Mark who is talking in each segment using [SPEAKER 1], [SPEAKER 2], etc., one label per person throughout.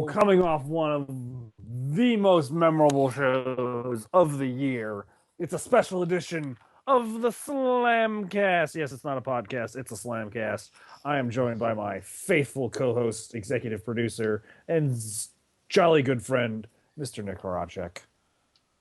[SPEAKER 1] Coming off one of the most memorable shows of the year. It's a special edition of the Slamcast. Yes, it's not a podcast, it's a Slamcast. I am joined by my faithful co-host, executive producer, and jolly good friend, Mr. Nick Horaceck.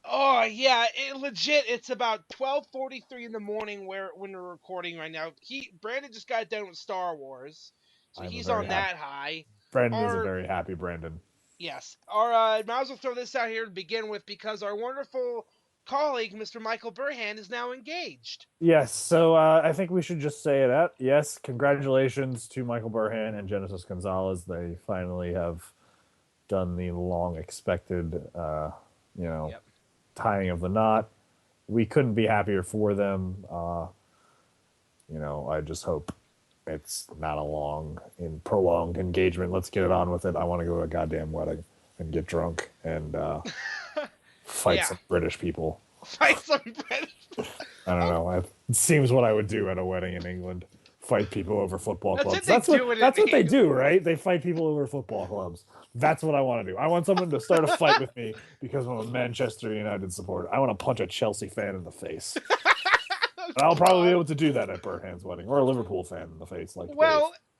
[SPEAKER 2] Oh yeah, legit. It's about 12:43 in the morning when we're recording right now. Brandon just got done with Star Wars, so he's on that high.
[SPEAKER 1] Brandon is a very happy Brandon.
[SPEAKER 2] Yes. Might as well throw this out here to begin with because our wonderful colleague, Mr. Michael Burhan, is now engaged.
[SPEAKER 1] Yes, so I think we should just say that. Yes, congratulations to Michael Burhan and Genesis Gonzalez. They finally have done the long-expected, tying of the knot. We couldn't be happier for them. I just hope it's not a long and prolonged engagement. Let's get it on with it. I want to go to a goddamn wedding and get drunk and fight some British people.
[SPEAKER 2] Fight some British people.
[SPEAKER 1] I don't know. It seems what I would do at a wedding in England. Fight people over football clubs. That's what they do, right? They fight people over football clubs. That's what I want to do. I want someone to start a fight with me because I'm a Manchester United supporter. I want to punch a Chelsea fan in the face. I'll probably be able to do that at Burhan's wedding, or a Liverpool fan in the face.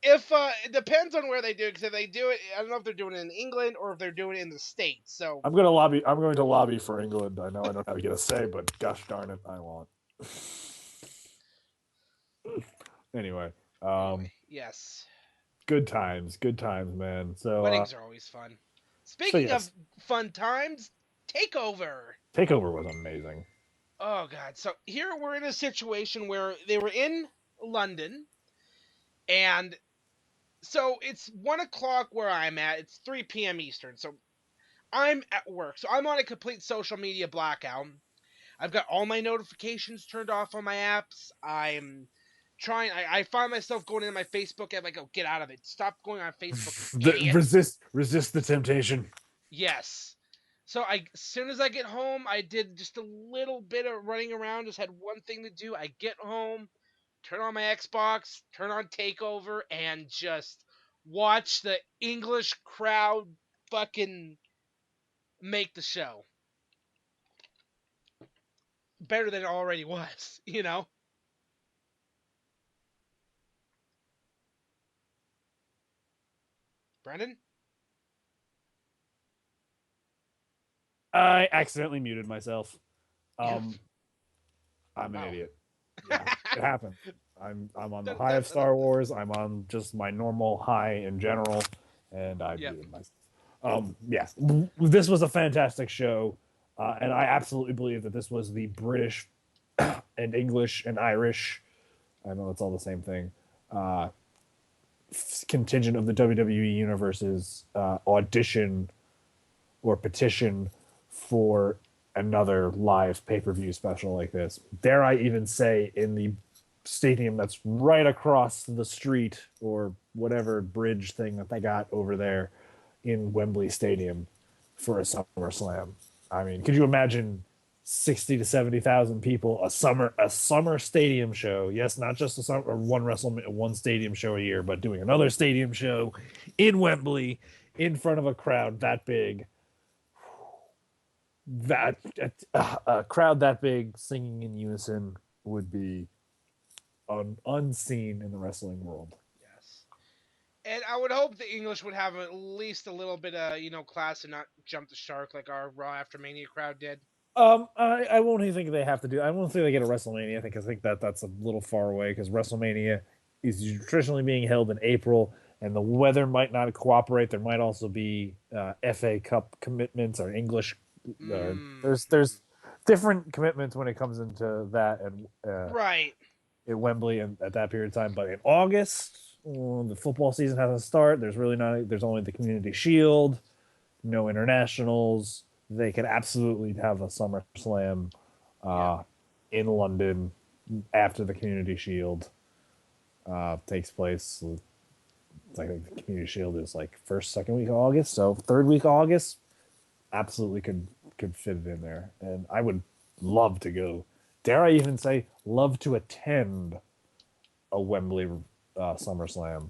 [SPEAKER 2] If it depends on where they do it, because if they do it, I don't know if they're doing it in England or if they're doing it in the States. So
[SPEAKER 1] I'm going to lobby for England. I know I don't have to get a say, but gosh darn it, I want. Anyway,
[SPEAKER 2] yes.
[SPEAKER 1] Good times, man. So
[SPEAKER 2] weddings are always fun. Speaking of fun times, Takeover.
[SPEAKER 1] Takeover was amazing.
[SPEAKER 2] Oh God! So here we're in a situation where they were in London, and so it's 1:00 where I'm at. It's 3 p.m. Eastern. So I'm at work. So I'm on a complete social media blackout. I've got all my notifications turned off on my apps. I'm trying. I find myself going into my Facebook and I go, get out of it. Stop going on Facebook.
[SPEAKER 1] Resist the temptation.
[SPEAKER 2] Yes. So as soon as I get home, I did just a little bit of running around. Just had one thing to do. I get home, turn on my Xbox, turn on Takeover, and just watch the English crowd fucking make the show. Better than it already was, you know? Brendan?
[SPEAKER 1] I accidentally muted myself. I'm an idiot. Yeah, it happened. I'm on the high of Star Wars. I'm on just my normal high in general, and I muted myself. Yes, this was a fantastic show, and I absolutely believe that this was the British and English and Irish, I know it's all the same thing, contingent of the WWE Universe's audition or petition for another live pay-per-view special like this. Dare I even say in the stadium that's right across the street or whatever bridge thing that they got over there in Wembley Stadium for a SummerSlam. I mean, could you imagine 60 to 70,000 people, a summer stadium show? Yes, not just a summer or one stadium show a year, but doing another stadium show in Wembley in front of a crowd that big. That a crowd that big singing in unison would be unseen in the wrestling world.
[SPEAKER 2] Yes, and I would hope the English would have at least a little bit of class and not jump the shark like our Raw After Mania crowd did.
[SPEAKER 1] I won't even think they have to do. I won't think they get a WrestleMania. I think that's a little far away because WrestleMania is traditionally being held in April, and the weather might not cooperate. There might also be FA Cup commitments or English. There's different commitments when it comes into that and
[SPEAKER 2] right
[SPEAKER 1] at Wembley and at that period of time. But in August, the football season hasn't started. There's only the Community Shield, no internationals. They could absolutely have a SummerSlam
[SPEAKER 2] Yeah.
[SPEAKER 1] in London after the Community Shield takes place. I think the Community Shield is like first, second week of August, so third week of August absolutely could fit it in there, and I would love to go. Dare I even say, love to attend a Wembley SummerSlam.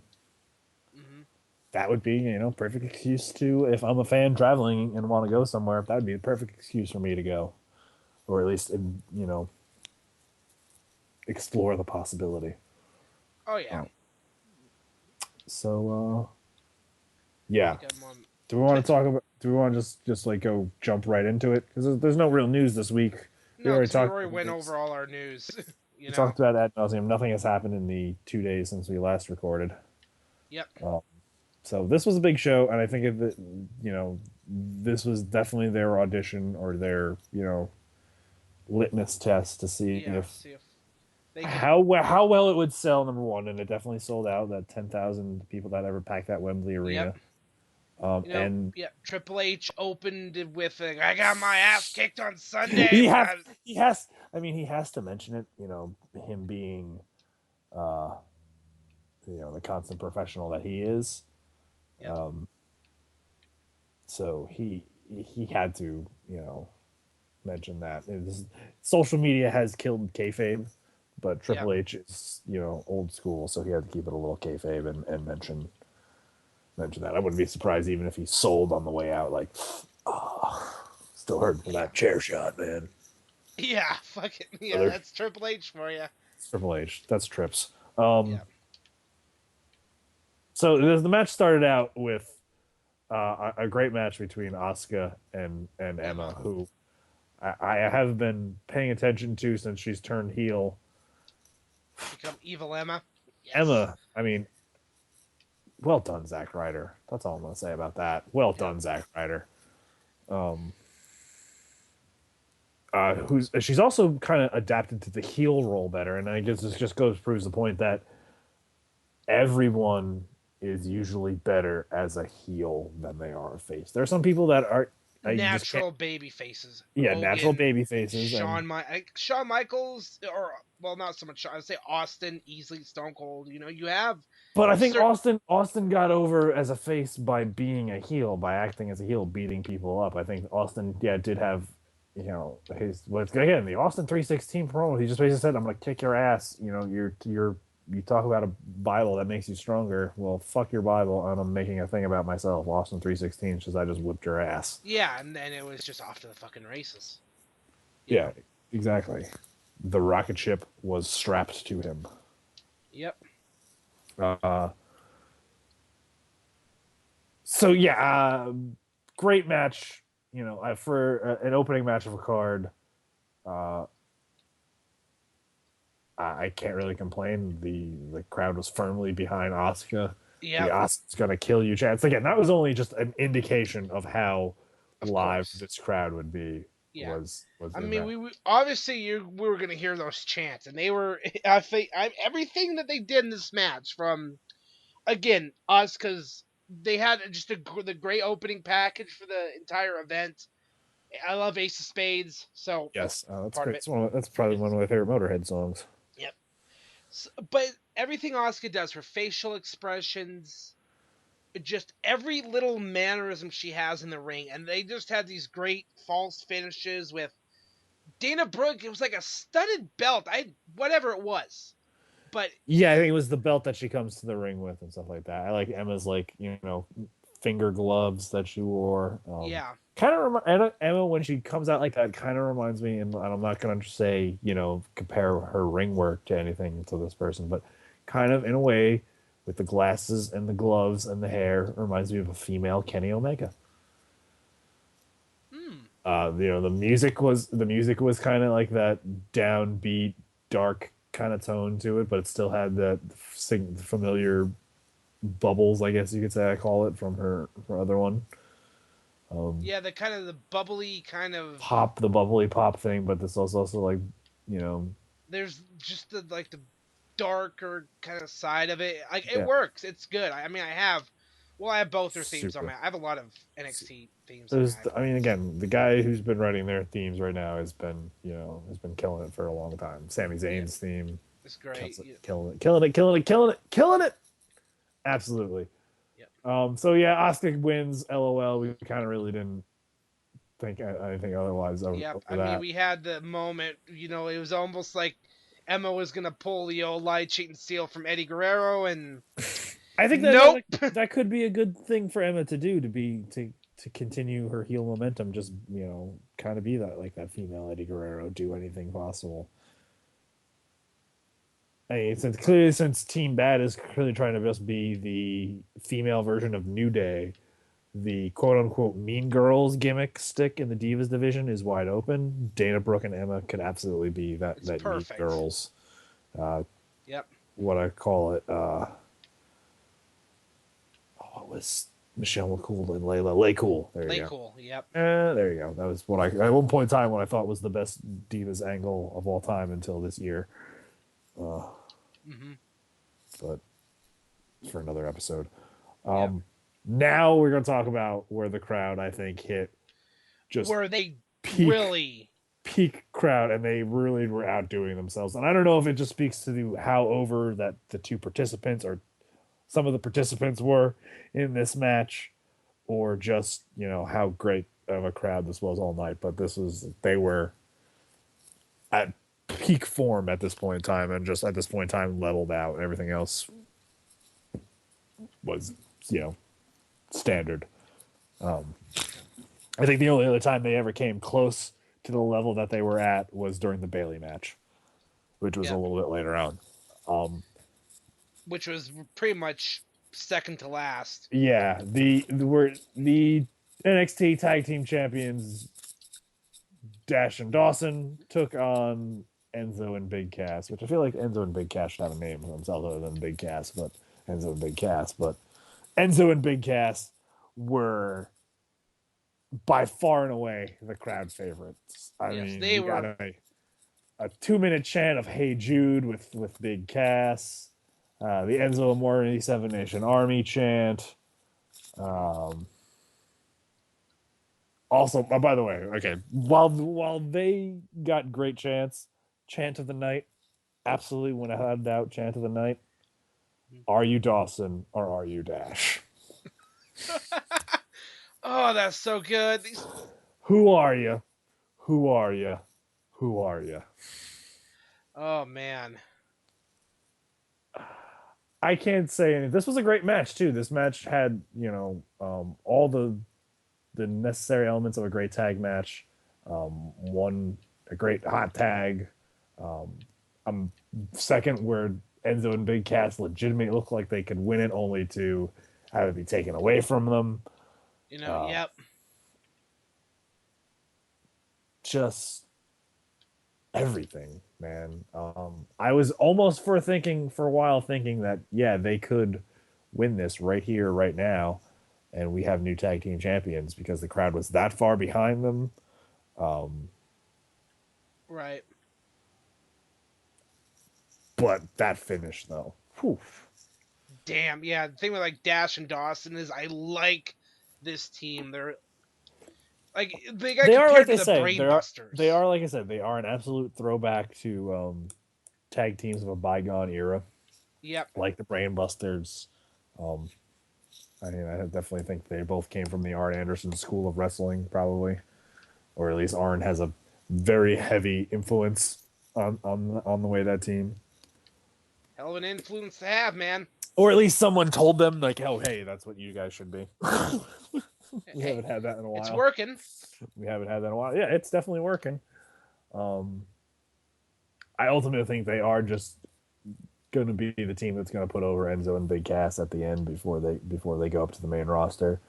[SPEAKER 2] Hmm.
[SPEAKER 1] That would be, perfect excuse to, if I'm a fan traveling and want to go somewhere, that would be the perfect excuse for me to go, or at least, explore the possibility.
[SPEAKER 2] Oh yeah.
[SPEAKER 1] So,
[SPEAKER 2] I
[SPEAKER 1] yeah.
[SPEAKER 2] think I'm on.
[SPEAKER 1] Do we want to talk about? Do we want to just like go jump right into it? Because there's no real news this week. We
[SPEAKER 2] No,
[SPEAKER 1] already
[SPEAKER 2] because we
[SPEAKER 1] talked
[SPEAKER 2] already
[SPEAKER 1] about
[SPEAKER 2] went
[SPEAKER 1] this.
[SPEAKER 2] over all our news. You
[SPEAKER 1] We
[SPEAKER 2] know.
[SPEAKER 1] talked about ad nauseum. Nothing has happened in the 2 days since we last recorded.
[SPEAKER 2] Yep.
[SPEAKER 1] So this was a big show, and I think this was definitely their audition or their litmus test to see
[SPEAKER 2] Yeah.
[SPEAKER 1] if
[SPEAKER 2] See if they could.
[SPEAKER 1] how well it would sell. Number one, and it definitely sold out. That 10,000 people that ever packed that Wembley
[SPEAKER 2] Yep.
[SPEAKER 1] arena. And
[SPEAKER 2] Yeah. Triple H opened it with "I got my ass kicked on Sunday."
[SPEAKER 1] he has he has. I mean, he has to mention it. Him being uh, the constant professional that he is.
[SPEAKER 2] Yep.
[SPEAKER 1] Um, so he had to mention that. Social media has killed kayfabe, but
[SPEAKER 2] Yep.
[SPEAKER 1] Triple H is old school, so he had to keep it a little kayfabe and mention that. I wouldn't be surprised even if he sold on the way out, like, oh, still hurting from
[SPEAKER 2] Yeah.
[SPEAKER 1] that chair shot, man.
[SPEAKER 2] Yeah. Fuck it. Yeah.
[SPEAKER 1] Brother,
[SPEAKER 2] That's Triple H for you.
[SPEAKER 1] Triple H, that's Trips.
[SPEAKER 2] Yeah.
[SPEAKER 1] So the match started out with a great match between Asuka and Emma,
[SPEAKER 2] Emma.
[SPEAKER 1] who I have been paying attention to since she's turned heel.
[SPEAKER 2] Become evil Emma. Yes.
[SPEAKER 1] Emma, I mean, well done, Zack Ryder. That's all I'm gonna say about that. Well
[SPEAKER 2] Yep.
[SPEAKER 1] done, Zack Ryder. She's also kind of adapted to the heel role better, and I guess this just proves the point that everyone is usually better as a heel than they are a face. There are some people that are you just can't.
[SPEAKER 2] Natural baby faces.
[SPEAKER 1] Yeah, natural
[SPEAKER 2] Hogan,
[SPEAKER 1] baby faces, and
[SPEAKER 2] Shawn Michaels, or well, not so much. I'd say Austin, easily Stone Cold. You have
[SPEAKER 1] but I think
[SPEAKER 2] certain.
[SPEAKER 1] Austin got over as a face by being a heel, by acting as a heel, beating people up. I think Austin, yeah, did have, his again the Austin 316 promo. He just basically said, "I'm gonna kick your ass." You talk about a Bible that makes you stronger. Well, fuck your Bible, and I'm making a thing about myself. Austin 316 says I just whipped your ass.
[SPEAKER 2] Yeah, and then it was just off to the fucking races.
[SPEAKER 1] Yeah, exactly. The rocket ship was strapped to him.
[SPEAKER 2] Yep.
[SPEAKER 1] Uh, so yeah, great match. For an opening match of a card, uh, I can't really complain. The crowd was firmly behind Asuka. The
[SPEAKER 2] Yep.
[SPEAKER 1] Asuka's gonna kill you chance. Again, that was only just an indication of how
[SPEAKER 2] Of
[SPEAKER 1] live
[SPEAKER 2] course.
[SPEAKER 1] this crowd would be.
[SPEAKER 2] Yeah.
[SPEAKER 1] Was
[SPEAKER 2] I
[SPEAKER 1] in
[SPEAKER 2] mean,
[SPEAKER 1] that.
[SPEAKER 2] we obviously we were gonna hear those chants, and they were. Everything that they did in this match, from again us, because they had just the great opening package for the entire event. I love Ace of Spades, so that's
[SPEAKER 1] Yes, that's
[SPEAKER 2] part of
[SPEAKER 1] great.
[SPEAKER 2] it.
[SPEAKER 1] That's probably one of my favorite Motorhead songs.
[SPEAKER 2] Yep. But everything Asuka does, her facial expressions, just every little mannerism she has in the ring, and they just had these great false finishes with Dana Brooke. It was like a studded belt. Whatever it was, but
[SPEAKER 1] Yeah, I think it was the belt that she comes to the ring with and stuff like that. I like Emma's finger gloves that she wore.
[SPEAKER 2] yeah,
[SPEAKER 1] Kind of Emma when she comes out like that kind of reminds me, and I'm not going to say compare her ring work to anything to this person, but kind of in a way with the glasses and the gloves and the hair reminds me of a female Kenny Omega. The music was kind of like that downbeat, dark kind of tone to it, but it still had that familiar bubbles, I guess you could say I call it, from her other one.
[SPEAKER 2] yeah, the kind of the bubbly kind of.
[SPEAKER 1] The bubbly pop thing, but this also like, you know,
[SPEAKER 2] There's just the darker kind of side of it. Like it
[SPEAKER 1] Yeah,
[SPEAKER 2] works. It's good. I mean, I have both their themes on
[SPEAKER 1] super.
[SPEAKER 2] my. I have a lot of NXT themes on my
[SPEAKER 1] I mean,
[SPEAKER 2] iPod.
[SPEAKER 1] again, the guy who's been writing their themes right now has been killing it for a long time. Sami
[SPEAKER 2] Yeah,
[SPEAKER 1] Zayn's theme,
[SPEAKER 2] it's great. Yeah.
[SPEAKER 1] killing it. Absolutely.
[SPEAKER 2] Yep.
[SPEAKER 1] So yeah, Asuka wins. LOL. We kind of really didn't think anything otherwise over
[SPEAKER 2] Yep. I mean,
[SPEAKER 1] that.
[SPEAKER 2] we had the moment. It was almost like Emma was gonna pull the old lie, cheat, and steal from Eddie Guerrero, and
[SPEAKER 1] I think
[SPEAKER 2] nope.
[SPEAKER 1] that could be a good thing for Emma to do to continue her heel momentum. Just kind of be that female Eddie Guerrero, do anything possible. I mean, since Team Bad is clearly trying to just be the female version of New Day, the quote unquote Mean Girls gimmick stick in the Divas division is wide open. Dana Brooke and Emma could absolutely be
[SPEAKER 2] It's
[SPEAKER 1] that Mean
[SPEAKER 2] perfect.
[SPEAKER 1] Girls.
[SPEAKER 2] Yep.
[SPEAKER 1] What I call it. What was Michelle McCool and Layla? Lay Cool. There you
[SPEAKER 2] Lay
[SPEAKER 1] go.
[SPEAKER 2] cool. Yep.
[SPEAKER 1] There you go. That was what at one point in time what I thought was the best Divas angle of all time until this year.
[SPEAKER 2] Mm-hmm.
[SPEAKER 1] But for another episode.
[SPEAKER 2] Yep.
[SPEAKER 1] Now we're going to talk about where the crowd, I think, hit just
[SPEAKER 2] Where they
[SPEAKER 1] peak crowd, and they really were outdoing themselves. And I don't know if it just speaks to how over that the two participants or some of the participants were in this match, or just how great of a crowd this was all night. But they were at peak form at this point in time, and just at this point in time leveled out, and everything else was standard. I think the only other time they ever came close to the level that they were at was during the Bailey match, which was a little bit later on.
[SPEAKER 2] Which was pretty much second to last.
[SPEAKER 1] Yeah, the NXT Tag Team Champions Dash and Dawson took on Enzo and Big Cass, which I feel like Enzo and Big Cass should have a name for themselves other than Big Cass, but Enzo and Big Cass. But Enzo and Big Cass were by far and away the crowd favorites. I mean,
[SPEAKER 2] they
[SPEAKER 1] got
[SPEAKER 2] were
[SPEAKER 1] a 2-minute chant of "Hey Jude" with Big Cass, the Enzo Amore 87 Nation Army chant. Also, by the way, okay, while they got great chants, chant of the night, absolutely without a doubt, chant of the night. Are you Dawson or are you Dash?
[SPEAKER 2] Oh, that's so good.
[SPEAKER 1] Who are you? Who are you? Who are you?
[SPEAKER 2] Oh man.
[SPEAKER 1] I can't say anything. This was a great match too. This match had all the necessary elements of a great tag match. One a great hot tag. Second where Enzo and Big Cass legitimately looked like they could win it, only to have it be taken away from them.
[SPEAKER 2] Yep.
[SPEAKER 1] Just everything, man. I was almost for a while thinking that they could win this right here, right now, and we have new tag team champions because the crowd was that far behind them.
[SPEAKER 2] Right.
[SPEAKER 1] But that finish though. Whew.
[SPEAKER 2] Damn, yeah. The thing with Dash and Dawson is I like this team. They're they
[SPEAKER 1] are like
[SPEAKER 2] to
[SPEAKER 1] I
[SPEAKER 2] the
[SPEAKER 1] said.
[SPEAKER 2] Brainbusters.
[SPEAKER 1] They are like I said. They are an absolute throwback to tag teams of a bygone era.
[SPEAKER 2] Yep.
[SPEAKER 1] Like the Brainbusters. I definitely think they both came from the Arn Anderson School of Wrestling, probably, or at least Arn has a very heavy influence on the way that team.
[SPEAKER 2] Hell of an influence to have, man.
[SPEAKER 1] Or at least someone told them, like, "Oh, hey, that's what you guys should be." We haven't had that in a while.
[SPEAKER 2] It's working.
[SPEAKER 1] We haven't had that in a while. Yeah, it's definitely working. I ultimately think they are just going to be the team that's going to put over Enzo and Big Cass at the end before they go up to the main roster.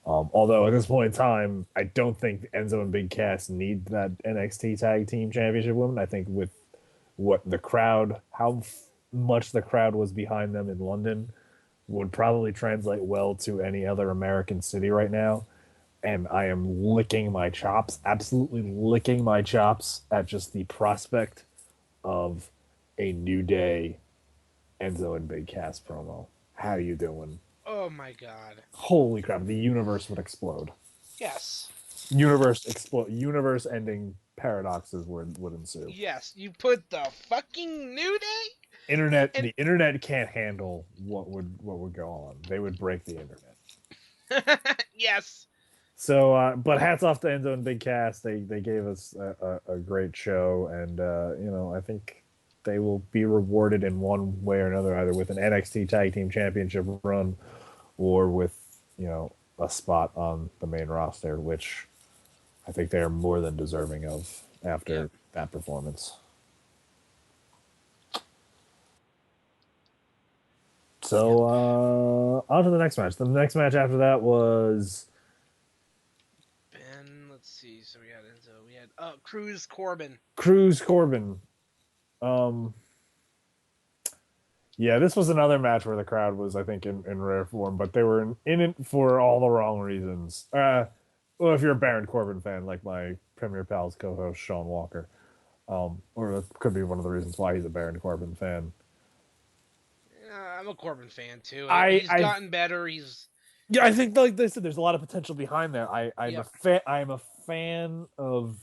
[SPEAKER 1] Although at this point in time, I don't think Enzo and Big Cass need that NXT Tag Team Championship women. I think with how much the crowd was behind them in London, would probably translate well to any other American city right now. And I am licking my chops, absolutely licking my chops at just the prospect of a New Day Enzo and Big Cass promo. How you doing?
[SPEAKER 2] Oh my god.
[SPEAKER 1] Holy crap! The universe would explode.
[SPEAKER 2] Yes.
[SPEAKER 1] Universe explode. Universe-ending paradoxes would ensue.
[SPEAKER 2] Yes. You put the fucking New Day
[SPEAKER 1] Internet.
[SPEAKER 2] and
[SPEAKER 1] The internet can't handle what would go on. They would break the internet.
[SPEAKER 2] yes.
[SPEAKER 1] So, but hats off to Enzo and Big Cass. They gave us a great show, and I think they will be rewarded in one way or another, either with an NXT Tag Team Championship run, or with a spot on the main roster, which I think they are more than deserving of after that performance. So, on to the next match. The next match after that was
[SPEAKER 2] Ben, let's see. So we had Enzo. We had Cruz Corbin.
[SPEAKER 1] Cruz Corbin. Um, yeah, this was another match where the crowd was, I think, in rare form, but they were in it for all the wrong reasons. Well, if you're a Baron Corbin fan, like my Premier Pals co-host Sean Walker, or that could be one of the reasons why he's a Baron Corbin fan.
[SPEAKER 2] I'm a Corbin fan too. He's
[SPEAKER 1] I
[SPEAKER 2] gotten better. He's
[SPEAKER 1] Yeah, I think like they said, there's a lot of potential behind that. I'm a
[SPEAKER 2] Yep.
[SPEAKER 1] fan. I'm a fan of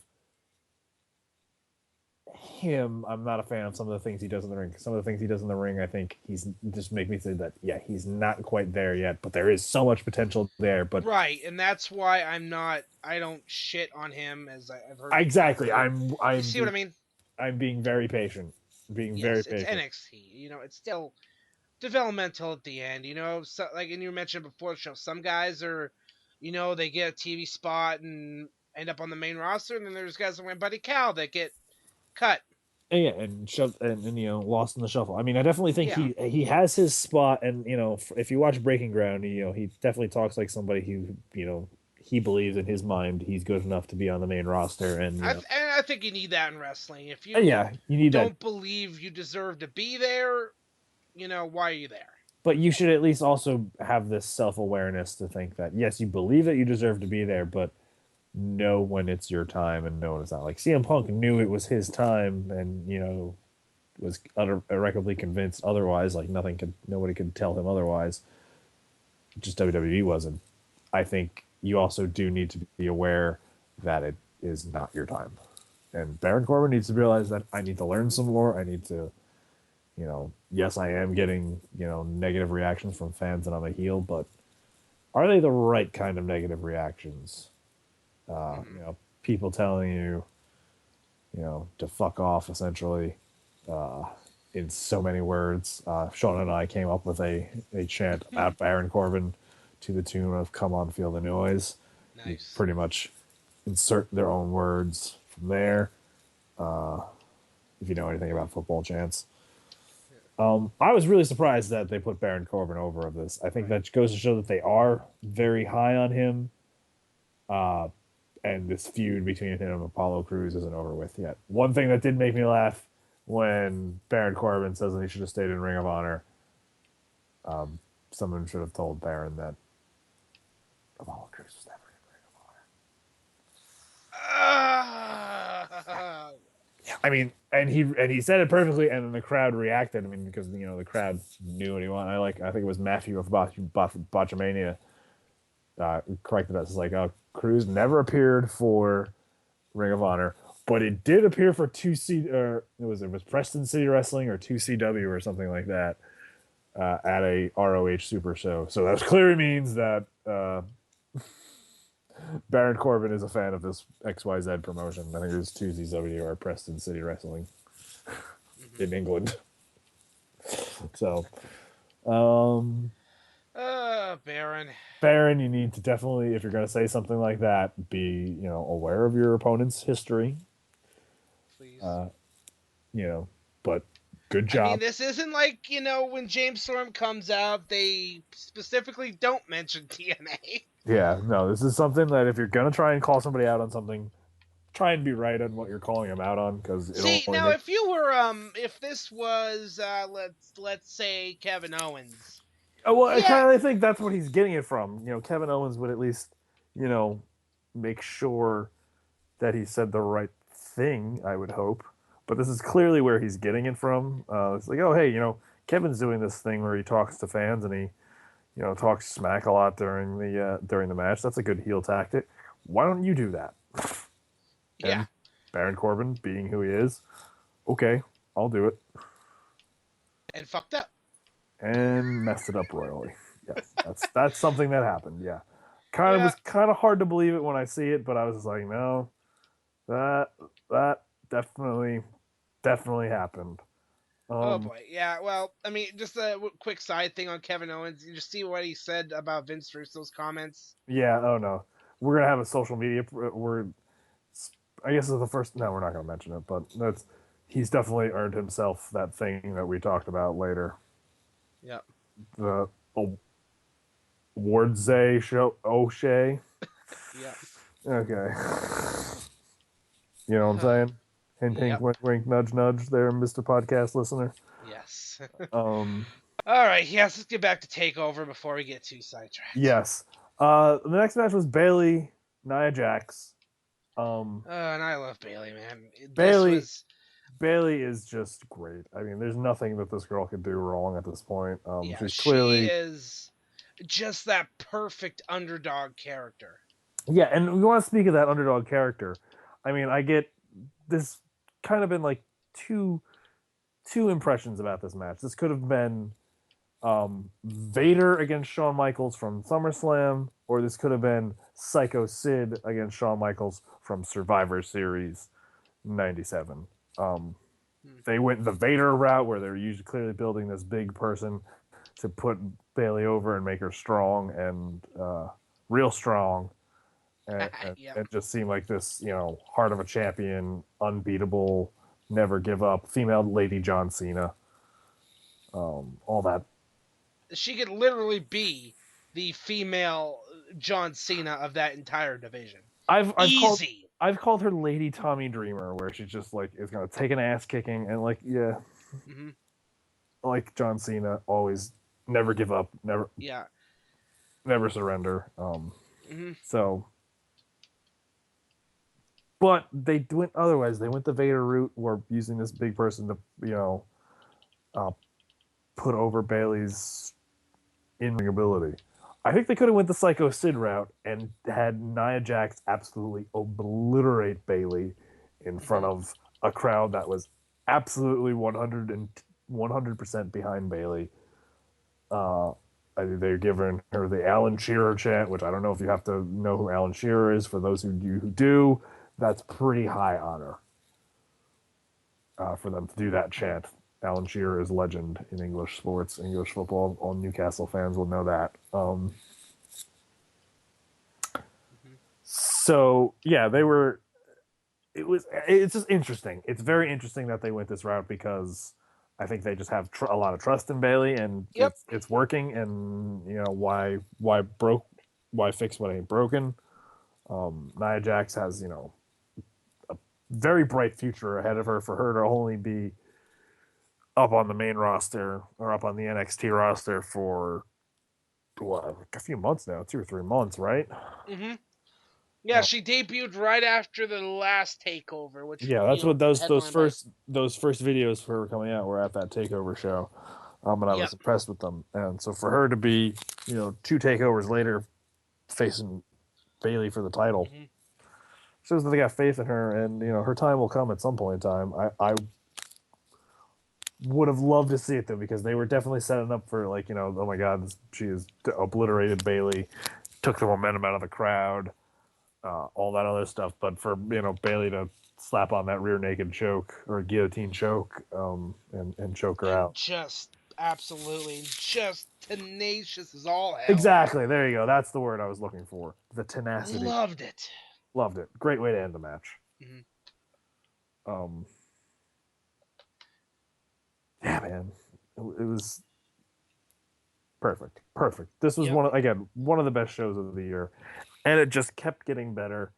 [SPEAKER 1] him. I'm not a fan of some of the things he does in the ring. Some of the things he does in the ring, I think he's just make me say that he's not quite there yet, but there is so much potential there. But
[SPEAKER 2] right, and that's why I don't shit on him as I've heard.
[SPEAKER 1] exactly,
[SPEAKER 2] You see what I mean?
[SPEAKER 1] I'm being very patient, very
[SPEAKER 2] Yes, it's
[SPEAKER 1] patient.
[SPEAKER 2] NXT. It's still developmental at the end. So, like, and you mentioned before the show, some guys are, they get a TV spot and end up on the main roster, and then there's guys like my buddy Cal that get cut.
[SPEAKER 1] And yeah, and lost in the shuffle. I mean, I definitely think
[SPEAKER 2] Yeah.
[SPEAKER 1] he has his spot, and if you watch Breaking Ground, he definitely talks like somebody who he believes in his mind he's good enough to be on the main roster, and
[SPEAKER 2] I think you need that in wrestling. If you
[SPEAKER 1] yeah, you need
[SPEAKER 2] don't
[SPEAKER 1] that,
[SPEAKER 2] believe you deserve to be there, why are you there?
[SPEAKER 1] but you should at least also have this self-awareness to think that yes, you believe that you deserve to be there, but know when it's your time and know when it's not. Like CM Punk knew it was his time, and was irrecoverably convinced otherwise. Like nobody could tell him otherwise. Just WWE wasn't. I think you also do need to be aware that it is not your time. And Baron Corbin needs to realize that I need to learn some more. I need to, yes, I am getting, negative reactions from fans and I'm a heel, but are they the right kind of negative reactions? People telling you, to fuck off, essentially, in so many words. Sean and I came up with a chant about Baron Corbin to the tune of "Come on, feel the noise."
[SPEAKER 2] Nice.
[SPEAKER 1] You pretty much insert their own words from there. If you know anything about football chants. I was really surprised that they put Baron Corbin over of this. I think that goes to show that they are very high on him. And this feud between him and Apollo Crews isn't over with yet. One thing that did make me laugh when Baron Corbin says that he should have stayed in Ring of Honor. Someone should have told Baron that Apollo Crews was never in Ring of Honor. I mean, and he said it perfectly, and then the crowd reacted. I mean, because the crowd knew what he wanted. I think it was Matthew of Botchamania corrected us. It's like, Crews never appeared for Ring of Honor, but it did appear for 2C, or it was Preston City Wrestling or 2CW or something like that at a ROH Super Show. So that clearly means that Baron Corbin is a fan of this XYZ promotion. I think it was 2CW or Preston City Wrestling in England. So, Baron, you need to definitely, if you're going to say something like that, be aware of your opponent's history.
[SPEAKER 2] Please.
[SPEAKER 1] But good job.
[SPEAKER 2] I mean, this isn't like when James Storm comes out, they specifically don't mention TNA.
[SPEAKER 1] Yeah, no, this is something that if you're going to try and call somebody out on something, try and be right on what you're calling them out on, because
[SPEAKER 2] if you were if this was let's say Kevin Owens.
[SPEAKER 1] Well, I kind of think that's what he's getting it from. Kevin Owens would at least, make sure that he said the right thing, I would hope. But this is clearly where he's getting it from. It's like, oh, hey, Kevin's doing this thing where he talks to fans and he, talks smack a lot during the match. That's a good heel tactic. Why don't you do that?
[SPEAKER 2] Yeah.
[SPEAKER 1] And Baron Corbin, being who he is, okay, I'll do it.
[SPEAKER 2] And fucked up.
[SPEAKER 1] And messed it up royally. Yes, that's something that happened. Yeah,
[SPEAKER 2] Yeah.
[SPEAKER 1] was kind of hard to believe it when I see it, but I was just like, no, that definitely happened.
[SPEAKER 2] Oh boy, yeah. Well, I mean, just a quick side thing on Kevin Owens. You just see what he said about Vince Russo's comments.
[SPEAKER 1] Yeah. Oh no, we're gonna have a social media. I guess it's the first. No, we're not gonna mention it, but he's definitely earned himself that thing that we talked about later.
[SPEAKER 2] Yeah.
[SPEAKER 1] The Wardze show O'Shea.
[SPEAKER 2] Yeah.
[SPEAKER 1] Okay. You know what I'm saying? Hint, hint,
[SPEAKER 2] Yep.
[SPEAKER 1] wink, wink, nudge, nudge. There, Mr. Podcast listener.
[SPEAKER 2] Yes.
[SPEAKER 1] Um.
[SPEAKER 2] All right. Yes. Let's get back to Takeover before we get too sidetracked.
[SPEAKER 1] Yes. The next match was Bayley, Nia Jax.
[SPEAKER 2] And I love Bayley, man.
[SPEAKER 1] Bayley is just great. I mean, there's nothing that this girl could do wrong at this point.
[SPEAKER 2] Yeah,
[SPEAKER 1] She's
[SPEAKER 2] she
[SPEAKER 1] clearly
[SPEAKER 2] is just that perfect underdog character.
[SPEAKER 1] Yeah, and we want to speak of that underdog character. I mean, I get this kind of been like two impressions about this match. This could have been Vader against Shawn Michaels from SummerSlam, or this could have been Psycho Sid against Shawn Michaels from Survivor Series '97. They went the Vader route, where they're usually clearly building this big person to put Bayley over and make her strong and real strong. And
[SPEAKER 2] Yep.
[SPEAKER 1] it just seemed like this, heart of a champion, unbeatable, never give up, female Lady John Cena. All that.
[SPEAKER 2] She could literally be the female John Cena of that entire division.
[SPEAKER 1] I've
[SPEAKER 2] Easy.
[SPEAKER 1] called her Lady Tommy Dreamer, where she's just like is gonna take an ass kicking and like like John Cena, always never give up, never surrender. So. But they went otherwise. They went the Vader route, where using this big person to, put over Bayley's in-ring ability. I think they could have went the Psycho Sid route and had Nia Jax absolutely obliterate Bayley in front of a crowd that was absolutely 100% behind Bayley. They're giving her the Alan Shearer chant, which I don't know if you have to know who Alan Shearer is. For those who do. That's pretty high honor for them to do that chant. Alan Shearer is legend in English sports, English football. All Newcastle fans will know that. So yeah, they were. It's just interesting. It's very interesting that they went this route, because I think they just have a lot of trust in Bayley, and it's working. And why fix what ain't broken? Nia Jax has a very bright future ahead of her. For her to only be up on the main roster or up on the NXT roster for a few months now, 2 or 3 months, right?
[SPEAKER 2] Yeah, she debuted right after the last Takeover, which
[SPEAKER 1] that's what those first videos for her coming out were at that Takeover show. And I was impressed with them. And so for her to be 2 takeovers later facing Bayley for the title. Shows that they got faith in her, and her time will come at some point in time. I would have loved to see it though, because they were definitely setting up for oh my god, she has obliterated Bayley, took the momentum out of the crowd, all that other stuff. But for Bayley to slap on that rear naked choke or guillotine choke, and choke her out,
[SPEAKER 2] just absolutely just tenacious as all hell.
[SPEAKER 1] Exactly, there you go. That's the word I was looking for. The tenacity.
[SPEAKER 2] Loved it.
[SPEAKER 1] Great way to end the match. Yeah, man, it was perfect. This was one of the best shows of the year, and it just kept getting better.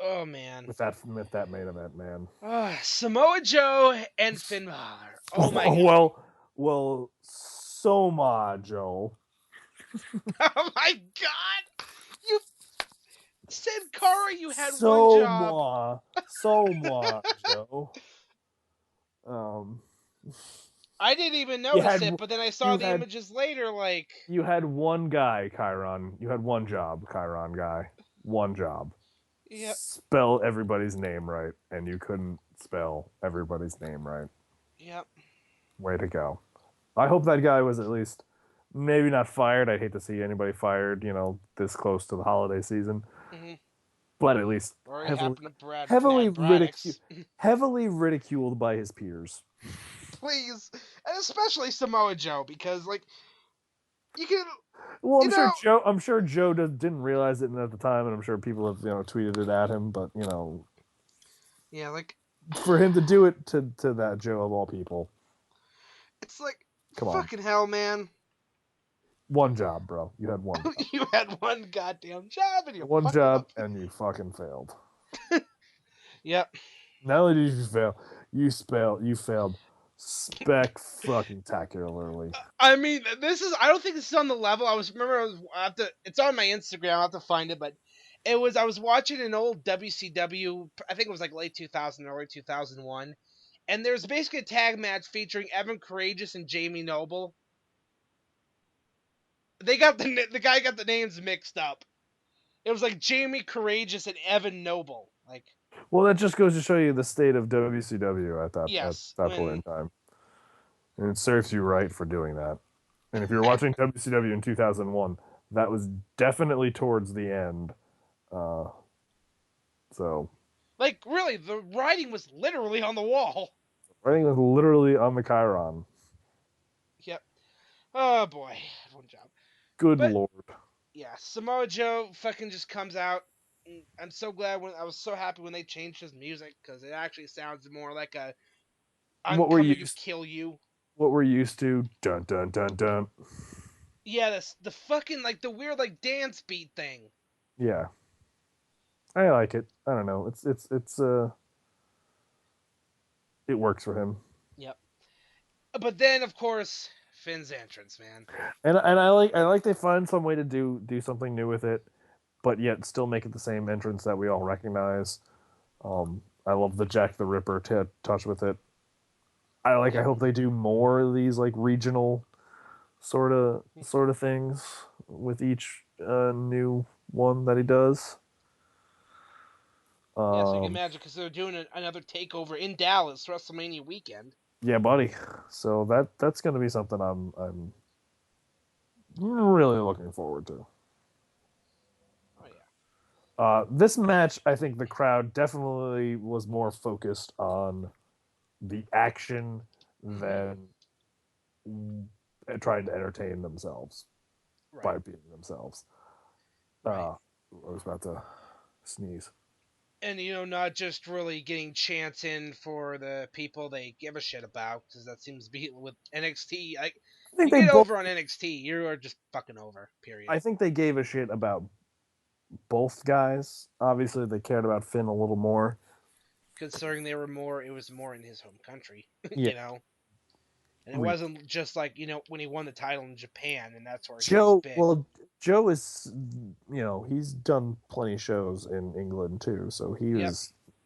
[SPEAKER 2] Oh man,
[SPEAKER 1] with that main event, man.
[SPEAKER 2] Samoa Joe and Finn Balor. Oh my god.
[SPEAKER 1] Well, Soma Joe.
[SPEAKER 2] Oh my god. You said, Cara, you had one job.
[SPEAKER 1] Soma Joe.
[SPEAKER 2] I didn't even
[SPEAKER 1] You
[SPEAKER 2] notice
[SPEAKER 1] had
[SPEAKER 2] it, but then I saw
[SPEAKER 1] you
[SPEAKER 2] the
[SPEAKER 1] had
[SPEAKER 2] images later. Like,
[SPEAKER 1] you had one guy, Chiron. You had one job, Chiron guy. One job.
[SPEAKER 2] yep,
[SPEAKER 1] Spell everybody's name right, and you couldn't spell everybody's name right.
[SPEAKER 2] yep.
[SPEAKER 1] Way to go. I hope that guy was at least maybe not fired. I'd hate to see anybody fired, this close to the holiday season,
[SPEAKER 2] Hmm.
[SPEAKER 1] but at least
[SPEAKER 2] Or it
[SPEAKER 1] heavily
[SPEAKER 2] happened to
[SPEAKER 1] heavily
[SPEAKER 2] Matt
[SPEAKER 1] ridicu-
[SPEAKER 2] Braddock's.
[SPEAKER 1] heavily ridiculed by his peers.
[SPEAKER 2] Please, and especially Samoa Joe, because like you can,
[SPEAKER 1] Well,
[SPEAKER 2] you know,
[SPEAKER 1] I'm sure Joe didn't realize it at the time, and I'm sure people have tweeted it at him. But
[SPEAKER 2] yeah, like
[SPEAKER 1] for him to do it to that Joe of all people,
[SPEAKER 2] it's like
[SPEAKER 1] come on,
[SPEAKER 2] fucking hell, man.
[SPEAKER 1] one job, bro. You had one job,
[SPEAKER 2] You had one goddamn job and you
[SPEAKER 1] one
[SPEAKER 2] fucked it
[SPEAKER 1] job,
[SPEAKER 2] up.
[SPEAKER 1] and you fucking failed.
[SPEAKER 2] Yep.
[SPEAKER 1] Not only did you fail, you failed spectacularly.
[SPEAKER 2] I mean, I don't think this is on the level. It's on my Instagram. I'll have to find it, but I was watching an old WCW, I think it was like late 2000, early 2001, and there's basically a tag match featuring Evan Courageous and Jamie Noble. The guy got the names mixed up. It was like Jamie Courageous and Evan Noble. Like,
[SPEAKER 1] Well, that just goes to show you the state of WCW at
[SPEAKER 2] yes,
[SPEAKER 1] that point in time, and it serves you right for doing that. And if you're watching WCW in 2001, that was definitely towards the end. Uh, so
[SPEAKER 2] like really, the writing was literally on the wall.
[SPEAKER 1] writing was literally on the Chiron.
[SPEAKER 2] Yep. Oh boy, one job.
[SPEAKER 1] Good
[SPEAKER 2] But
[SPEAKER 1] lord.
[SPEAKER 2] yeah, Samoa Joe fucking just comes out. I'm so glad I was so happy when they changed his music because it actually sounds more like a "I'm
[SPEAKER 1] What we're
[SPEAKER 2] coming to
[SPEAKER 1] used
[SPEAKER 2] kill you."
[SPEAKER 1] what we're used to. Dun dun dun dun.
[SPEAKER 2] Yeah, the fucking like the weird like dance beat thing.
[SPEAKER 1] Yeah. I like it. I don't know. It's it works for him.
[SPEAKER 2] Yep. But then of course Finn's entrance, man.
[SPEAKER 1] And I like they find some way to do something new with it, but yet still make it the same entrance that we all recognize. I love the Jack the Ripper touch with it. I
[SPEAKER 2] Yep.
[SPEAKER 1] hope they do more of these like regional sort of things with each new one that he does.
[SPEAKER 2] Yeah, so you can
[SPEAKER 1] Um,
[SPEAKER 2] imagine because they're doing another takeover in Dallas WrestleMania weekend.
[SPEAKER 1] yeah, buddy. So that's gonna be something I'm really looking forward to.
[SPEAKER 2] Oh yeah.
[SPEAKER 1] This match, I think the crowd definitely was more focused on the action
[SPEAKER 2] Mm-hmm.
[SPEAKER 1] than trying to entertain themselves
[SPEAKER 2] Right.
[SPEAKER 1] by being themselves.
[SPEAKER 2] Right.
[SPEAKER 1] I was about to sneeze.
[SPEAKER 2] And not just really getting chants in for the people they give a shit about, because that seems to be with NXT. Like,
[SPEAKER 1] I think
[SPEAKER 2] you
[SPEAKER 1] they
[SPEAKER 2] get
[SPEAKER 1] both.
[SPEAKER 2] over on NXT, you are just fucking over. Period.
[SPEAKER 1] I think they gave a shit about both guys. Obviously, they cared about Finn a little more.
[SPEAKER 2] Considering it was more in his home country,
[SPEAKER 1] Yeah,
[SPEAKER 2] and it wasn't just like when he won the title in Japan, and that's where he was
[SPEAKER 1] Joe.
[SPEAKER 2] big.
[SPEAKER 1] Well, Joe is, he's done plenty of shows in England too, so he
[SPEAKER 2] Yep.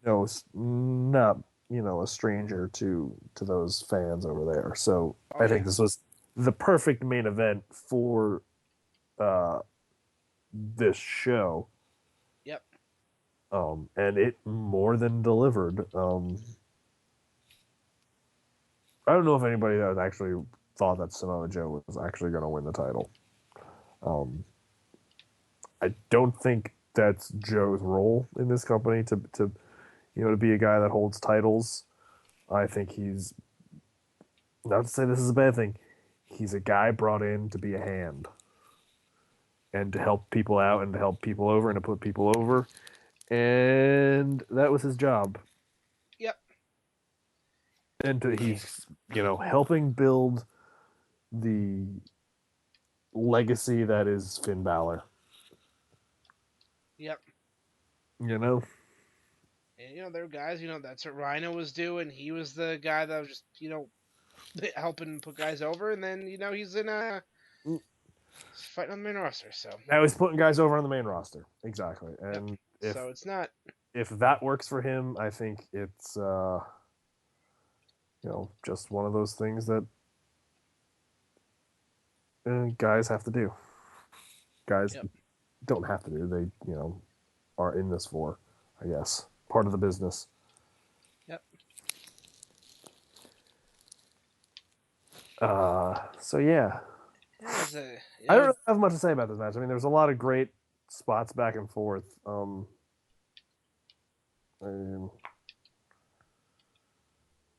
[SPEAKER 1] was, not a stranger to those fans over there. So
[SPEAKER 2] Oh
[SPEAKER 1] I think
[SPEAKER 2] yeah.
[SPEAKER 1] this was the perfect main event for uh, this show.
[SPEAKER 2] Yep.
[SPEAKER 1] And it more than delivered. I don't know if anybody that actually thought that Samoa Joe was actually going to win the title. Um, I don't think that's Joe's role in this company to be a guy that holds titles. I think he's, not to say this is a bad thing. He's a guy brought in to be a hand and to help people out and to help people over and to put people over, and that was his job.
[SPEAKER 2] Yep.
[SPEAKER 1] And he's helping build the legacy that is Finn Balor.
[SPEAKER 2] Yep.
[SPEAKER 1] You know,
[SPEAKER 2] And there were guys, that's what Rhino was doing. He was the guy that was just, helping put guys over, and then he's fighting on the main roster. So
[SPEAKER 1] now he's putting guys over on the main roster. Exactly,
[SPEAKER 2] yep.
[SPEAKER 1] and
[SPEAKER 2] So it's not.
[SPEAKER 1] if that works for him, I think it's just one of those things that guys have to do. Guys
[SPEAKER 2] Yep.
[SPEAKER 1] don't have to do. They, are in this for, I guess, part of the business.
[SPEAKER 2] Yep.
[SPEAKER 1] So yeah. I don't really have much to say about this match. I mean, there's a lot of great spots back and forth.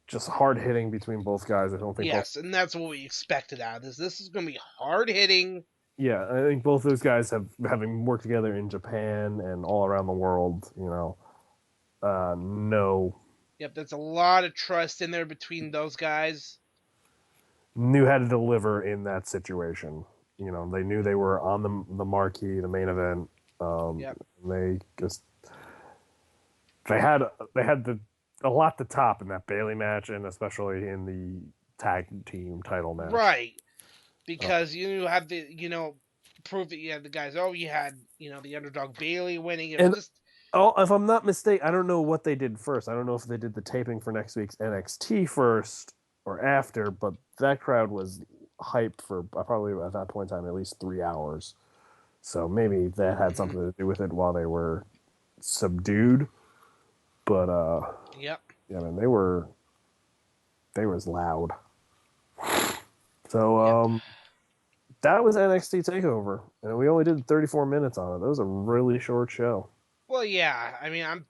[SPEAKER 1] Just hard hitting between both guys. I don't think.
[SPEAKER 2] Yes, and that's what we expected out of this. This is going to be hard hitting.
[SPEAKER 1] Yeah, I think both those guys having worked together in Japan and all around the world. No.
[SPEAKER 2] Yep, there's a lot of trust in there between those guys.
[SPEAKER 1] Knew how to deliver in that situation. They knew they were on the marquee, the main event.
[SPEAKER 2] Yep.
[SPEAKER 1] They had a lot to top in that Bailey match, and especially in the tag team title match.
[SPEAKER 2] Right, because you have the prove that you had the guys. Oh, you had the underdog Bailey winning. It was just.
[SPEAKER 1] Oh, if I'm not mistaken, I don't know what they did first. I don't know if they did the taping for next week's NXT first or after, but that crowd was hyped for probably at that point in time at least 3 hours. So maybe that had something to do with it while they were subdued. But
[SPEAKER 2] Yep.
[SPEAKER 1] Yeah, man, they was loud. So that was NXT Takeover, and we only did 34 minutes on it. That was a really short show.
[SPEAKER 2] Well, yeah. I mean, I'm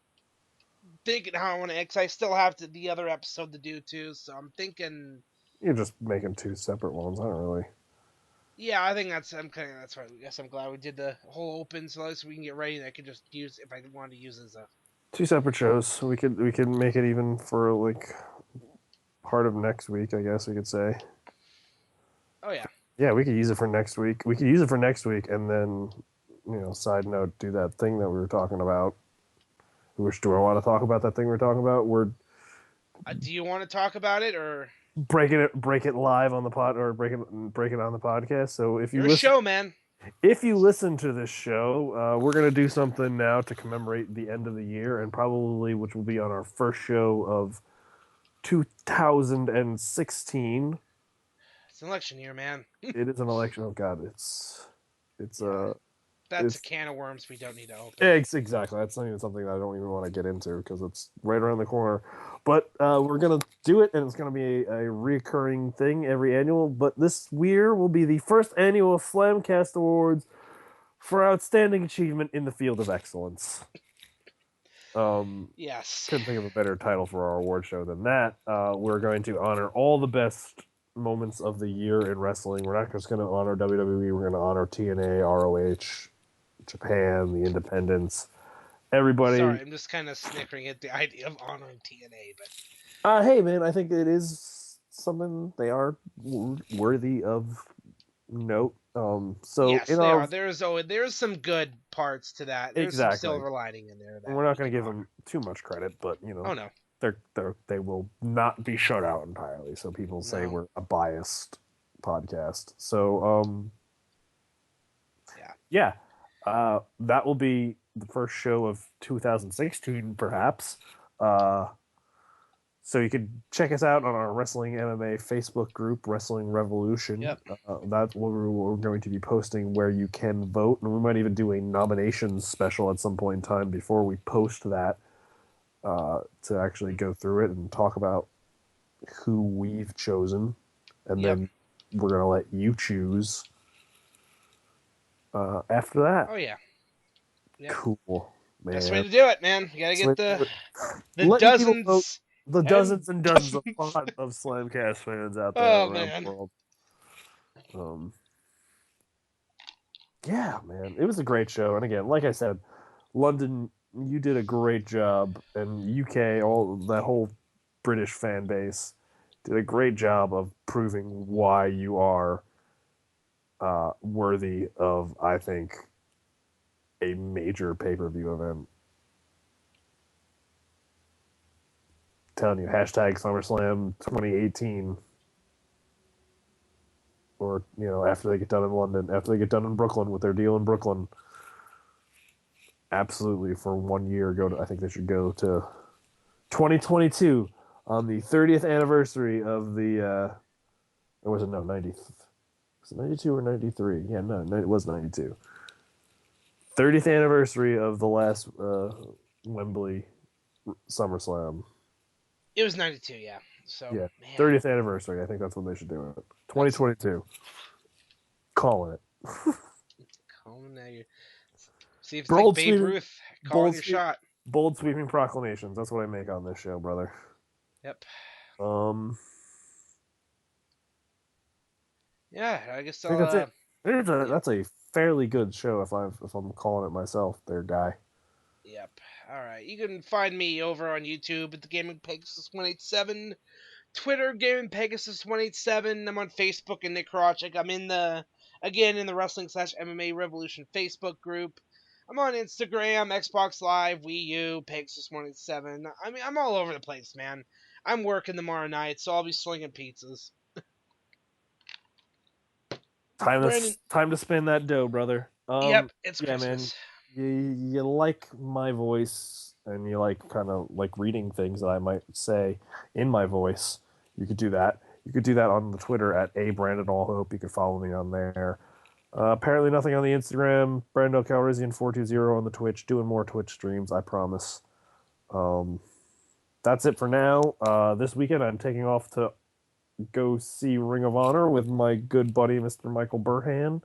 [SPEAKER 2] thinking how I want to. I still have the other episode to do too, so I'm thinking.
[SPEAKER 1] You're just making two separate ones. I don't really.
[SPEAKER 2] Yeah, I think that's right. I guess I'm glad we did the whole open, so we can get ready. And I can just use if I wanted to use it as a.
[SPEAKER 1] Two separate shows. We could make it even for like part of next week. I guess we could say.
[SPEAKER 2] Oh yeah.
[SPEAKER 1] Yeah, we could use it for next week. We could use it for next week, and then, side note, do that thing that we were talking about. Do I want to talk about that thing we were talking about?
[SPEAKER 2] Do you want to talk about it or
[SPEAKER 1] break it live on the pod, or break it on the podcast? So if you
[SPEAKER 2] your show, man.
[SPEAKER 1] If you listen to this show, we're gonna do something now to commemorate the end of the year, and probably which will be on our first show of 2016.
[SPEAKER 2] It's an election year, man.
[SPEAKER 1] It is an election. Oh God, it's
[SPEAKER 2] That's a can of worms we don't need to open.
[SPEAKER 1] Exactly. That's not even something I don't even want to get into because it's right around the corner. But we're going to do it, and it's going to be a recurring thing every annual. But this year will be the first annual Slamcast Awards for Outstanding Achievement in the Field of Excellence.
[SPEAKER 2] Yes.
[SPEAKER 1] Couldn't think of a better title for our award show than that. We're going to honor all the best moments of the year in wrestling. We're not just going to honor WWE. We're going to honor TNA, ROH, Japan, the independents, everybody.
[SPEAKER 2] Sorry, I'm just kind of snickering at the idea of honoring TNA, but
[SPEAKER 1] hey man, I think it is something they are worthy of note. So
[SPEAKER 2] yes, they are. There's some good parts to that. There's some silver lining in there.
[SPEAKER 1] We're not going to give them too much credit, but
[SPEAKER 2] oh no,
[SPEAKER 1] they will not be shut out entirely. So people say we're a biased podcast. So yeah. That will be the first show of 2016, perhaps. So you can check us out on our Wrestling MMA Facebook group, Wrestling Revolution.
[SPEAKER 2] Yep.
[SPEAKER 1] That's what we're going to be posting, where you can vote, and we might even do a nominations special at some point in time before we post that, to actually go through it and talk about who we've chosen, and then we're going to let you choose after that.
[SPEAKER 2] Oh yeah.
[SPEAKER 1] Yep. Cool, man.
[SPEAKER 2] Best way to do it, man. You gotta get the dozens.
[SPEAKER 1] The dozens and dozens of Slamcast fans out there around the world. Yeah, man. It was a great show. And again, like I said, London, you did a great job. And UK, that whole British fan base did a great job of proving why you are worthy of, I think, a major pay-per-view event. Telling you, hashtag SummerSlam 2018. Or, after they get done in London, after they get done in Brooklyn with their deal in Brooklyn. Absolutely, for 1 year, I think they should go to 2022 on the 30th anniversary of the, 90th. Was it 92 or 93? Yeah, no, it was 92. 30th anniversary of the last Wembley SummerSlam.
[SPEAKER 2] It was 92, yeah. So,
[SPEAKER 1] Yeah,
[SPEAKER 2] man.
[SPEAKER 1] 30th anniversary. I think that's what they should do it. 2022. Calling it.
[SPEAKER 2] Calling now you. See if it's like
[SPEAKER 1] Bold
[SPEAKER 2] Babe
[SPEAKER 1] sweeping,
[SPEAKER 2] Ruth calling
[SPEAKER 1] bold,
[SPEAKER 2] your
[SPEAKER 1] sweep,
[SPEAKER 2] shot.
[SPEAKER 1] bold sweeping proclamations. That's what I make on this show, brother.
[SPEAKER 2] Yep.
[SPEAKER 1] Um,
[SPEAKER 2] Yeah, I guess
[SPEAKER 1] I think
[SPEAKER 2] I'll.
[SPEAKER 1] that's it.
[SPEAKER 2] Yep.
[SPEAKER 1] That's a fairly good show if I'm calling it myself, there, guy.
[SPEAKER 2] Yep. All right. You can find me over on YouTube at the Gaming Pegasus 187, Twitter Gaming Pegasus 187. I'm on Facebook and Nick Horaceck. I'm in the Wrestling / MMA Revolution Facebook group. I'm on Instagram, Xbox Live, Wii U, Pegasus 187. I mean, I'm all over the place, man. I'm working tomorrow night, so I'll be slinging pizzas. Brandon.
[SPEAKER 1] Time to spend that dough, brother.
[SPEAKER 2] Yep, it's
[SPEAKER 1] Yeah, man.
[SPEAKER 2] Christmas.
[SPEAKER 1] You like my voice and you like kind of like reading things that I might say in my voice. You could do that. You could do that on the Twitter at @BrandonAllHope. You could follow me on there. Apparently nothing on the Instagram. Brando Calrissian420 on the Twitch. Doing more Twitch streams, I promise. That's it for now. This weekend I'm taking off to go see Ring of Honor with my good buddy Mr. Michael Burhan.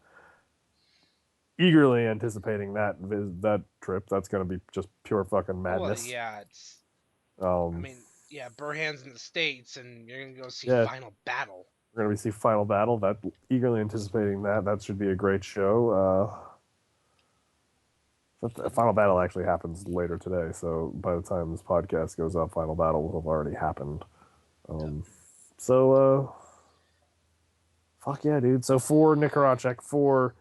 [SPEAKER 1] Eagerly anticipating that trip. That's going to be just pure fucking
[SPEAKER 2] Well,
[SPEAKER 1] madness.
[SPEAKER 2] yeah, it's. I
[SPEAKER 1] Um,
[SPEAKER 2] mean, yeah, Burhan's in the States, and you're gonna go see
[SPEAKER 1] yeah,
[SPEAKER 2] Final Battle.
[SPEAKER 1] we're going to see Final Battle. That eagerly anticipating that. That should be a great show. The Final Battle actually happens later today, so by the time this podcast goes up, Final Battle will have already happened. So, fuck yeah, dude. So for Nick Horaceck, for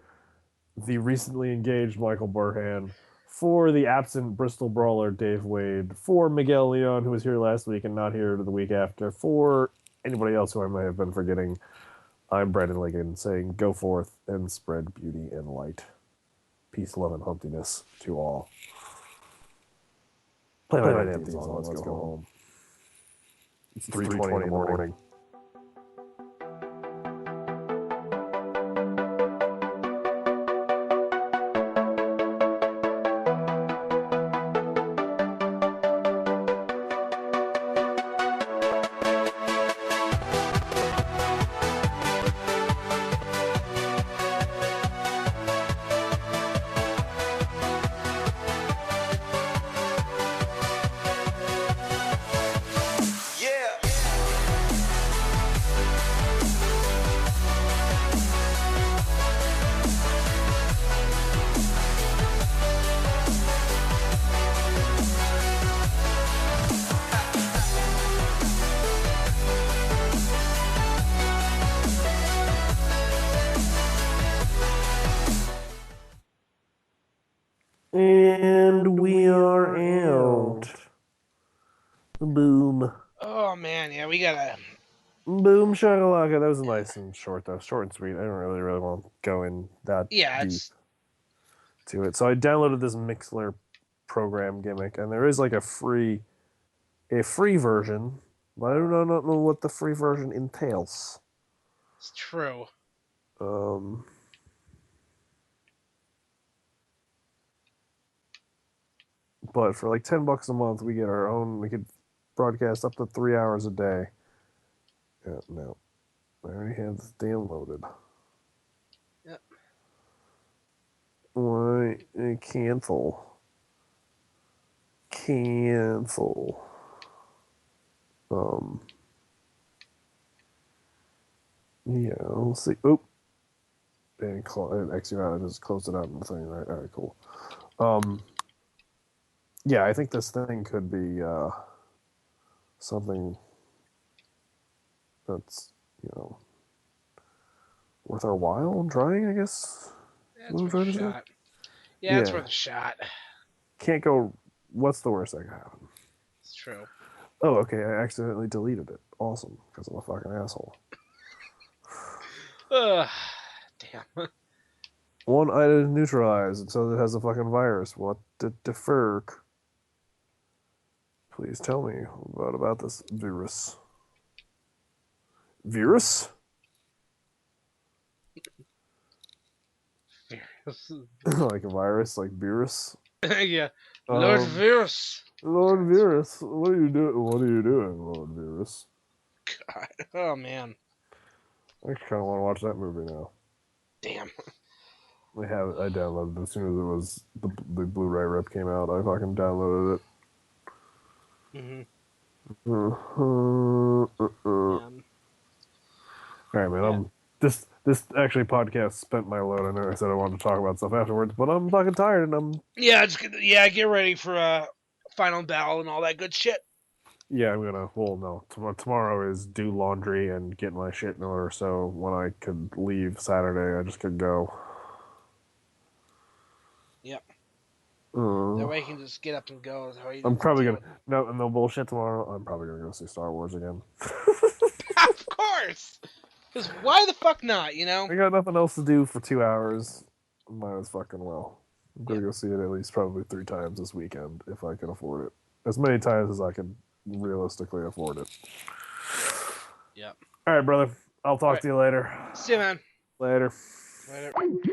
[SPEAKER 1] the recently engaged Michael Burhan, for the absent Bristol Brawler Dave Wade, for Miguel Leon, who was here last week and not here the week after, for anybody else who I may have been forgetting, I'm Brandon Liggan saying go forth and spread beauty and light. Peace, love, and humptiness to all. Play my damn theme song. Let's go home. It's 3:20 in the morning. And we are out. Boom.
[SPEAKER 2] Oh man, yeah, we gotta.
[SPEAKER 1] Boom shakalaka. That was nice and short though. Short and sweet. I don't really want to go in that deep to it. So I downloaded this Mixler program gimmick, and there is like a free version, but I don't know what the free version entails.
[SPEAKER 2] It's true.
[SPEAKER 1] But for like $10 a month, we get our own. We could broadcast up to 3 hours a day. Yeah, no, I already have this downloaded.
[SPEAKER 2] Yep.
[SPEAKER 1] Why cancel? Yeah, we'll see. Oop. And exit out. I just closed it out in the thing, right? All right, cool. Yeah, I think this thing could be something that's, worth our while trying, I guess.
[SPEAKER 2] That's worth a shot. Yeah, it's worth a shot.
[SPEAKER 1] Can't go. What's the worst that could happen?
[SPEAKER 2] It's true.
[SPEAKER 1] Oh, okay. I accidentally deleted it. Awesome, because I'm a fucking asshole.
[SPEAKER 2] Damn.
[SPEAKER 1] One item is neutralized, and so it has a fucking virus. What the fuck? Please tell me about this virus. Virus? Like a virus, like virus.
[SPEAKER 2] Yeah. Lord Virus.
[SPEAKER 1] Lord Virus, what are you doing? What are you doing, Lord Virus?
[SPEAKER 2] God. Oh, man.
[SPEAKER 1] I kind of want to watch that movie now.
[SPEAKER 2] Damn.
[SPEAKER 1] I downloaded it as soon as it was the Blu-ray rip came out. I fucking downloaded it.
[SPEAKER 2] Mm-hmm.
[SPEAKER 1] All right, man.
[SPEAKER 2] Yeah.
[SPEAKER 1] This actually podcast spent my load. I know I said I wanted to talk about stuff afterwards, but I'm fucking tired and I'm
[SPEAKER 2] Yeah, get ready for final battle and all that good shit.
[SPEAKER 1] yeah. I'm gonna well no tomorrow is do laundry and get my shit in order. So when I could leave Saturday, I just could go.
[SPEAKER 2] Yep.
[SPEAKER 1] Uh,
[SPEAKER 2] That way you can just get up and go. That way you
[SPEAKER 1] I'm
[SPEAKER 2] don't have to
[SPEAKER 1] probably
[SPEAKER 2] deal
[SPEAKER 1] gonna no bullshit tomorrow. I'm probably gonna go see Star Wars again.
[SPEAKER 2] Of course. Because why the fuck not, you know?
[SPEAKER 1] I got nothing else to do for 2 hours. Might as fucking well. I'm gonna go see it at least probably 3 times this weekend if I can afford it. As many times as I can realistically afford it.
[SPEAKER 2] Yep.
[SPEAKER 1] All right, brother. I'll talk
[SPEAKER 2] All right.
[SPEAKER 1] to you later.
[SPEAKER 2] See you, man.
[SPEAKER 1] Later.
[SPEAKER 2] Later.